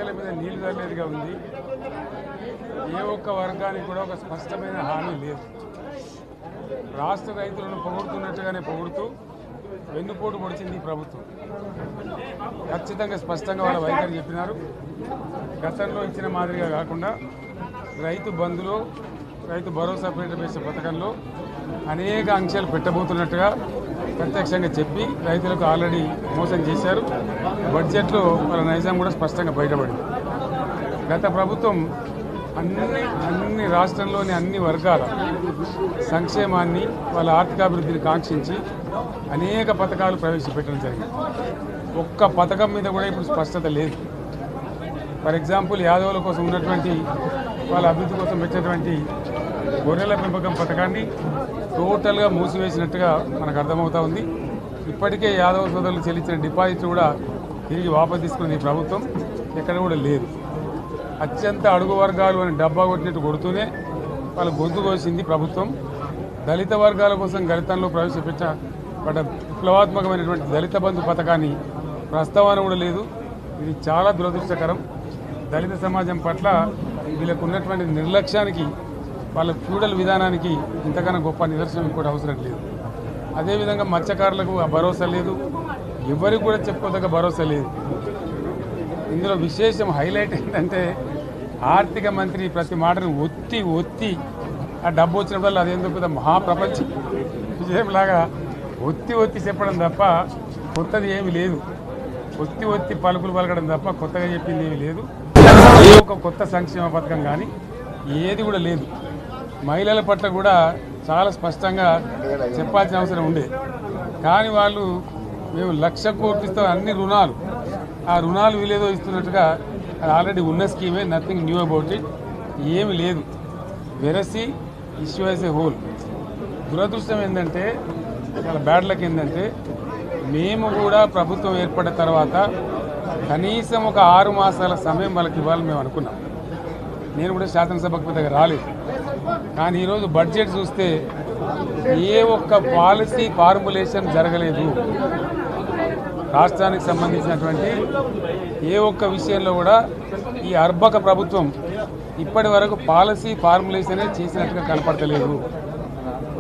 సమస్యల మీద నీళ్లు తల్లేదిగా ఉంది. ఏ ఒక్క వర్గానికి కూడా ఒక స్పష్టమైన హామీ లేదు. రాష్ట్ర రైతులను పొగుడుతున్నట్టుగానే పొగుడుతూ వెన్నుపోటు పొడిచింది ఈ ప్రభుత్వం. ఖచ్చితంగా స్పష్టంగా వాళ్ళ వైఖరి చెప్పినారు. గతంలో ఇచ్చిన మాదిరిగా కాకుండా రైతు బంధులో రైతు భరోసా పేరిట పథకంలో అనేక ఆంక్షలు పెట్టబోతున్నట్టుగా ప్రత్యక్షంగా చెప్పి రైతులకు ఆల్రెడీ మోసం చేశారు. బడ్జెట్లో వాళ్ళ నైజాం కూడా స్పష్టంగా బయటపడింది. గత ప్రభుత్వం అన్ని రాష్ట్రంలోని అన్ని వర్గాల సంక్షేమాన్ని వాళ్ళ ఆర్థికాభివృద్ధిని కాంక్షించి అనేక పథకాలు ప్రవేశపెట్టడం జరిగింది. ఒక్క పథకం మీద కూడా ఇప్పుడు స్పష్టత లేదు. ఫర్ ఎగ్జాంపుల్ యాదవుల కోసం ఉన్నటువంటి వాళ్ళ అభివృద్ధి కోసం పెట్టినటువంటి గొర్రెల పెంపకం పథకాన్ని టోటల్గా మూసివేసినట్టుగా మనకు అర్థమవుతా ఉంది. ఇప్పటికే యాదవ సోదరులు చెల్లించిన డిపాజిట్ కూడా తిరిగి వాపసు తీసుకున్న ఈ ప్రభుత్వం ఎక్కడ కూడా లేదు. అత్యంత అడుగు వర్గాలు అని డబ్బా కొట్టినట్టు కొడుతూనే వాళ్ళ గొంతు కోసింది ప్రభుత్వం. దళిత వర్గాల కోసం గణితంలో ప్రవేశపెట్టబడ్డ విప్లవాత్మకమైనటువంటి దళిత బంధు పథకాన్ని ప్రస్తావన కూడా లేదు. ఇది చాలా దురదృష్టకరం. దళిత సమాజం పట్ల వీళ్ళకు ఉన్నటువంటి నిర్లక్ష్యానికి, వాళ్ళ ఫ్యూడల్ విధానానికి ఇంతకన్నా గొప్ప నిదర్శనం ఇంకోటి అవసరం లేదు. అదేవిధంగా మత్స్యకారులకు ఆ భరోసా లేదు. ఎవరికి కూడా చెప్పుకోదగ్గ భరోసా లేదు. ఇందులో విశేషం హైలైట్ ఏంటంటే ఆర్థిక మంత్రి ప్రతి మాటను ఒత్తి ఆ డబ్బు వచ్చినప్పుడు అదేందుకు పెద్ద మహాప్రపంచ విజయంలాగా ఒత్తి చెప్పడం తప్ప కొత్తది ఏమీ లేదు. ఒత్తి పలుకులు పలకడం తప్ప కొత్తగా చెప్పింది ఏమీ లేదు. ఏ ఒక కొత్త సంక్షేమ పథకం కానీ ఏది కూడా లేదు. మహిళల పట్ల కూడా చాలా స్పష్టంగా చెప్పాల్సిన అవసరం ఉండే. కానీ వాళ్ళు మేము 1,00,000 కోట్లు అన్ని రుణాలు, ఆ రుణాలు వీలేదో ఇస్తున్నట్టుగా అది ఆల్రెడీ ఉన్న స్కీమే, నథింగ్ న్యూ అబౌట్ ఇట్, ఏమి లేదు. వెరసి ఇష్యూ యాజ్ ఏ హోల్. దురదృష్టం ఏంటంటే, చాలా బ్యాడ్ లక్ ఏంటంటే, మేము కూడా ప్రభుత్వం ఏర్పడిన తర్వాత కనీసం ఒక 6 మాసాల సమయం వాళ్ళకి ఇవ్వాలని మేము అనుకున్నాం. నేను కూడా శాసనసభకు పెద్దగా రాలేదు. కానీ ఈరోజు బడ్జెట్ చూస్తే ఏ ఒక్క పాలసీ ఫార్ములేషన్ జరగలేదు. రాష్ట్రానికి సంబంధించినటువంటి ఏ ఒక్క విషయంలో కూడా ఈ అర్బక ప్రభుత్వం ఇప్పటి వరకు పాలసీ ఫార్ములేషనే చేసినట్టుగా కనపడతలేదు.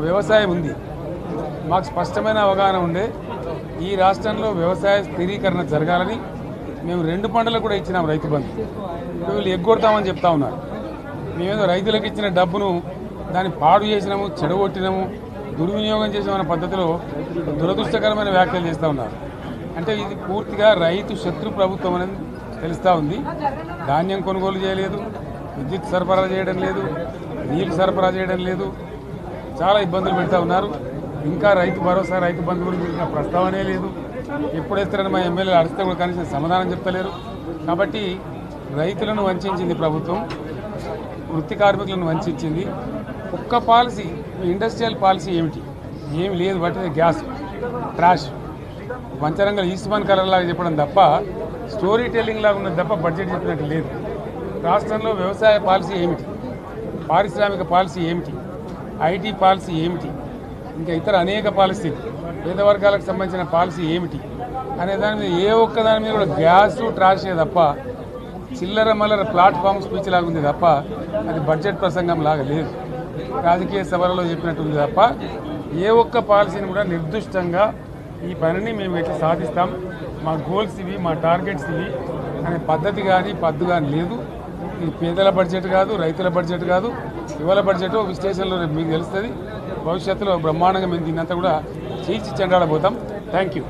వ్యవసాయం ఉంది, మాకు స్పష్టమైన అవగాహన ఉండే ఈ రాష్ట్రంలో వ్యవసాయ స్థిరీకరణ జరగాలని మేము 2 పంటలకు కూడా ఇచ్చినాం రైతు బంధు. వీళ్ళు ఎగ్గొడతామని చెప్తా ఉన్నారు. మేమేదో రైతులకు ఇచ్చిన డబ్బును దాన్ని పాడు చేసినాము, చెడగొట్టినాము, దుర్వినియోగం చేసామన్న పద్ధతిలో దురదృష్టకరమైన వ్యాఖ్యలు చేస్తూ ఉన్నారు. అంటే ఇది పూర్తిగా రైతు శత్రు ప్రభుత్వం అనేది తెలుస్తూ ఉంది. ధాన్యం కొనుగోలు చేయలేదు, విద్యుత్ సరఫరా చేయడం లేదు, నీరు సరఫరా చేయడం లేదు, చాలా ఇబ్బందులు పెడతా ఉన్నారు. ఇంకా రైతు భరోసా, రైతు బంధు గురించి ఇంకా ప్రస్తావనే లేదు. ఎప్పుడు వేస్తారని మా ఎమ్మెల్యేలు అడిగితే కూడా కనీసం సమాధానం చెప్తలేరు. కాబట్టి రైతులను వంచింది ప్రభుత్వం, వృత్తి కార్మికులను వంచింది. ఒక్క పాలసీ, ఇండస్ట్రియల్ పాలసీ ఏమి లేదు. బట్టి గ్యాస్ ట్రాష్ వంచరంగా ఈస్ట్మన్ కలర్ లాగా చెప్పడం తప్ప, స్టోరీ టెల్లింగ్ లాగా ఉన్నది తప్ప బడ్జెట్ చెప్పినట్టు లేదు. రాష్ట్రంలో వ్యవసాయ పాలసీ ఏమిటి, పారిశ్రామిక పాలసీ ఏమిటి, ఐటీ పాలసీ ఏమిటి, ఇంకా ఇతర అనేక పాలసీలు, పేద వర్గాలకు సంబంధించిన పాలసీ ఏమిటి అనే దాని మీద ఏ ఒక్క దాని మీద కూడా గ్యాసు ట్రాషే తప్ప, చిల్లర మల్లర ప్లాట్ఫామ్ స్పీచ్ లాగా ఉంది తప్ప అది బడ్జెట్ ప్రసంగం లాగా లేదు. రాజకీయ సభలలో చెప్పినట్టు ఉంది తప్ప ఏ ఒక్క పాలసీని కూడా నిర్దిష్టంగా ఈ పనిని మేము ఎట్లా సాధిస్తాం, మా గోల్స్ ఇవి, మా టార్గెట్స్ ఇవి అనే పద్ధతి కానీ పద్దు కానీ లేదు. ఇది పేదల బడ్జెట్ కాదు, రైతుల బడ్జెట్ కాదు, యువల బడ్జెట్ విశ్లేషణలో మీకు తెలుస్తుంది. భవిష్యత్తులో బ్రహ్మాండంగా మేము దీన్నంతా కూడా చీల్చి చెండాడబోతాం. Thank you.